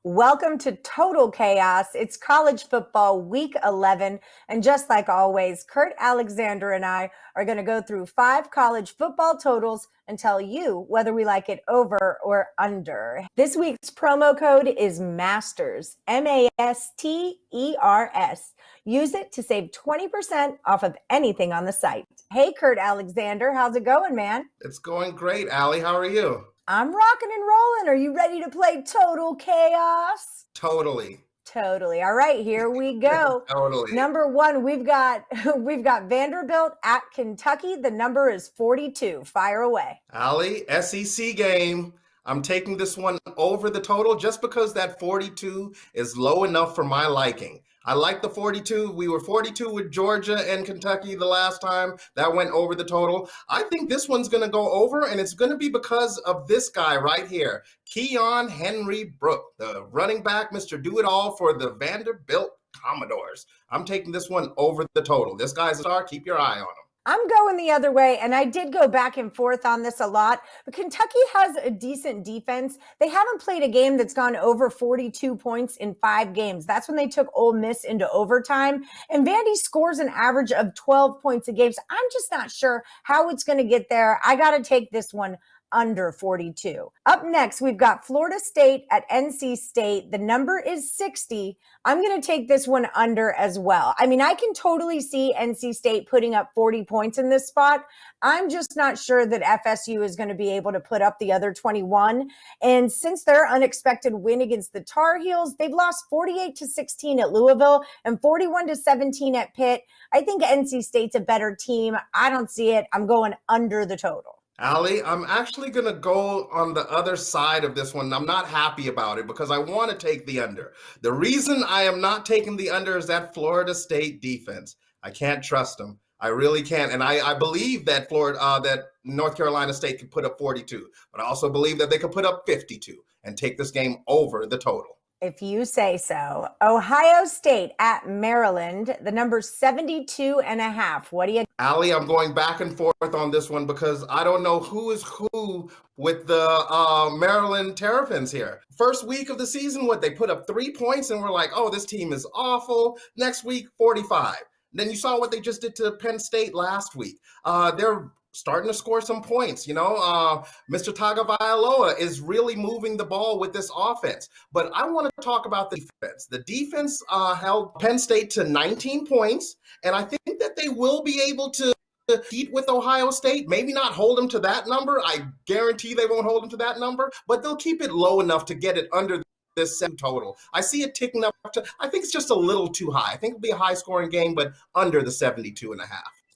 Welcome to Total Chaos. It's college football week 11. And just like always, Kurt Alexander and I are going to go through 5 college football totals and tell you whether we like it over or under. This week's promo code is MASTERS, MASTERS. Use it to save 20% off of anything on the site. Hey, Kurt Alexander, how's it going, man? It's going great, Allie. How are you? I'm rocking and rolling. Are you ready to play Total Chaos? Totally. Totally. All right, here we go. Totally. Number 1, we've got Vanderbilt at Kentucky. The number is 42. Fire away. Allie, SEC game. I'm taking this one over the total just because that 42 is low enough for my liking. I like the 42. We were 42 with Georgia and Kentucky the last time. That went over the total. I think this one's going to go over, and it's going to be because of this guy right here, Keon Henry Brook, the running back, Mr. Do-It-All for the Vanderbilt Commodores. I'm taking this one over the total. This guy's a star. Keep your eye on him. I'm going the other way, and I did go back and forth on this a lot, but Kentucky has a decent defense. They haven't played a game that's gone over 42 points in 5 games. That's when they took Ole Miss into overtime, and Vandy scores an average of 12 points a game, so I'm just not sure how it's going to get there. I got to take this one under 42. Up next, we've got Florida State at NC State. The number is 60. I'm going to take this one under as well. I mean, I can totally see NC State putting up 40 points in this spot. I'm just not sure that FSU is going to be able to put up the other 21. And since their unexpected win against the Tar Heels, they've lost 48-16 at Louisville and 41-17 at Pitt. I think NC State's a better team. I don't see it. I'm going under the total. Allie, I'm actually going to go on the other side of this one. I'm not happy about it because I want to take the under. The reason I am not taking the under is that Florida State defense. I can't trust them. I really can't. And I believe that that North Carolina State could put up 42, but I also believe that they could put up 52 and take this game over the total. If you say so. Ohio State at Maryland, the number 72.5. What do you? Allie, I'm going back and forth on this one because I don't know who is who with the Maryland Terrapins here. First week of the season, they put up 3 points and we're like, oh, this team is awful. Next week, 45. Then you saw what they just did to Penn State last week. They're starting to score some points. Mr. Tagovailoa is really moving the ball with this offense. But I want to talk about the defense. The defense held Penn State to 19 points, and I think that they will be able to compete with Ohio State. Maybe not hold them to that number. I guarantee they won't hold them to that number, but they'll keep it low enough to get it under this total. I see it ticking up to, I think it's just a little too high. I think it'll be a high scoring game, but under the 72.5.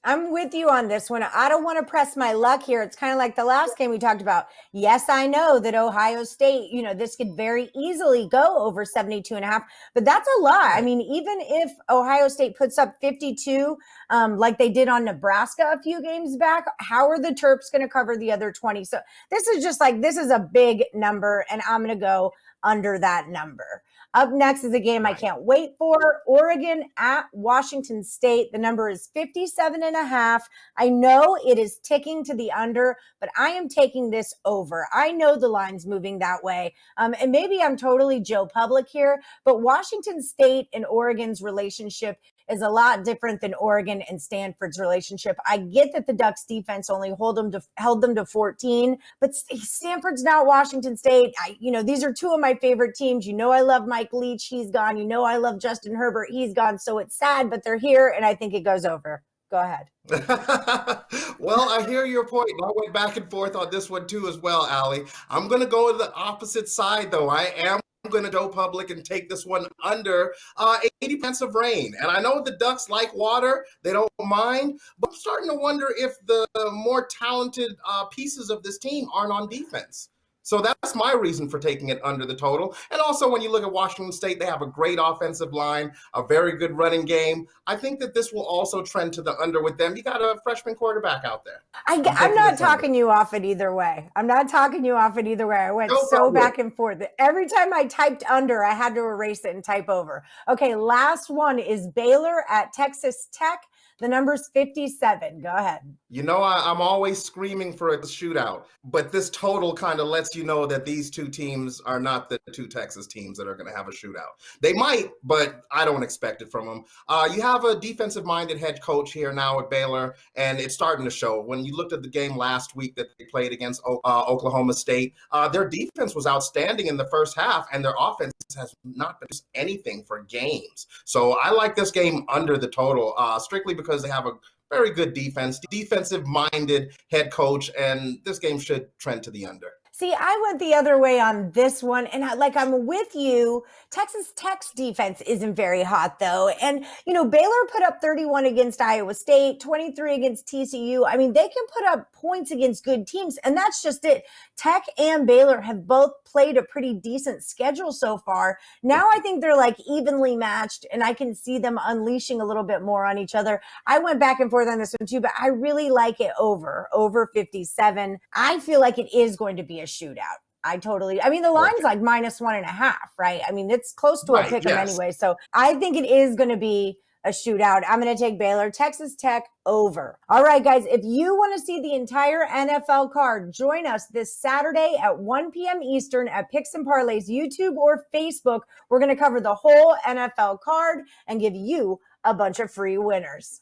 I'm with you on this one. I don't want to press my luck here. It's kind of like the last game we talked about. Yes, I know that Ohio State, this could very easily go over 72.5, but that's a lot. I mean, even if Ohio State puts up 52, like they did on Nebraska a few games back, how are the Terps going to cover the other 20? So this is a big number, and I'm going to go under that number. Up next is a game I can't wait for. Oregon at Washington State. The number is 57.5. I know it is ticking to the under, but I am taking this over. I know the line's moving that way. And maybe I'm totally Joe Public here, but Washington State and Oregon's relationship is a lot different than Oregon and Stanford's relationship. I get that the Ducks defense only held them to 14, but Stanford's not Washington State. These are two of my favorite teams. I love Mike Leach. He's gone. I love Justin Herbert. He's gone. So it's sad, but they're here, and I think it goes over. Go ahead. Well, I hear your point. I went back and forth on this one too as well, Allie. I'm going to go to the opposite side, though. I am going to go public and take this one under 80 minutes of rain. And I know the Ducks like water. They don't mind. But I'm starting to wonder if the more talented pieces of this team aren't on defense. So that's my reason for taking it under the total. And also, when you look at Washington State, they have a great offensive line, a very good running game. I think that this will also trend to the under with them. You got a freshman quarterback out there. I'm not talking you off it either way. I went back and forth. Every time I typed under, I had to erase it and type over. Okay, last one is Baylor at Texas Tech. The number's 57. Go ahead. You know, I'm always screaming for a shootout, but this total kind of lets you know that these two teams are not the two Texas teams that are going to have a shootout. They might, but I don't expect it from them. You have a defensive-minded head coach here now at Baylor, and it's starting to show. When you looked at the game last week that they played against Oklahoma State, their defense was outstanding in the first half, and their offense has not been anything for games. So I like this game under the total, strictly because they have a very good defensive-minded head coach, and this game should trend to the under. See, I went the other way on this one, and I'm with you. Texas Tech's defense isn't very hot, though. And, Baylor put up 31 against Iowa State, 23 against TCU. I mean, they can put up points against good teams, and that's just it. Tech and Baylor have both played a pretty decent schedule so far. Now I think they're evenly matched, and I can see them unleashing a little bit more on each other. I went back and forth on this one, too, but I really like it over 57. I feel like it is going to be a shootout. The line's -1.5, right? I mean, it's close to a pick 'em anyway. So I think it is going to be a shootout. I'm going to take Baylor, Texas Tech over. All right, guys, if you want to see the entire NFL card, join us this Saturday at 1 p.m. Eastern at Picks and Parlays YouTube or Facebook. We're going to cover the whole NFL card and give you a bunch of free winners.